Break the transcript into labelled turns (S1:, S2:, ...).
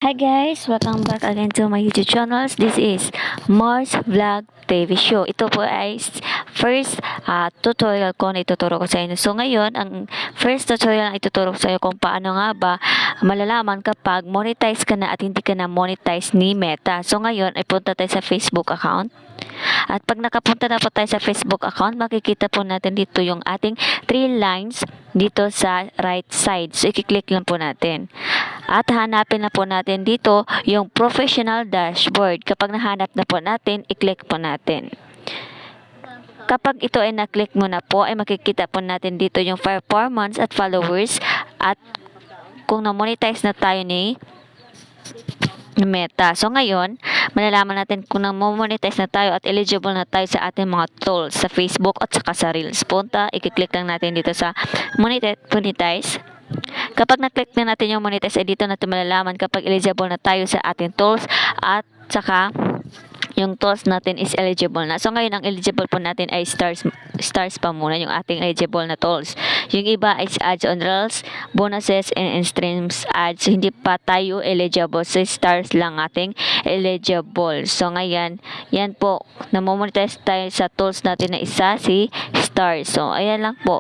S1: Hi guys! Welcome back again to my YouTube channels. This is Mars Vlog TV Show. Ito po ay first tutorial ko na ituturo ko sa inyo. So ngayon, ang first tutorial na ituturo ko sa inyo kung paano nga ba malalaman kapag monetize ka na at hindi ka na monetize ni Meta. So ngayon, ay punta tayo sa Facebook account. At pag nakapunta na po tayo sa Facebook account, makikita po natin dito yung ating 3 lines dito sa right side. So, i-click lang po natin. At hanapin na po natin dito yung professional dashboard. Kapag nahanap na po natin, i-click po natin. Kapag ito ay na-click mo na po, ay makikita po natin dito yung performance at followers at kung na-monetize na tayo ni Meta. So ngayon, malalaman natin kung na-monetize na tayo at eligible na tayo sa ating mga tools sa Facebook at saka sa Reels. Punta, i-click lang natin dito sa monetize. Kapag na-click na natin yung monetize, ay dito natin malalaman kapag eligible na tayo sa ating tools at saka yung tools natin is eligible na. So ngayon, ang eligible po natin ay stars pa muna yung ating eligible na tools. Yung iba is ads on Reels, bonuses, and streams ads. So, hindi pa tayo eligible. So stars lang ating eligible. So ngayon, yan po, namomonetize tayo sa tools natin na isa si stars. So ayan lang po.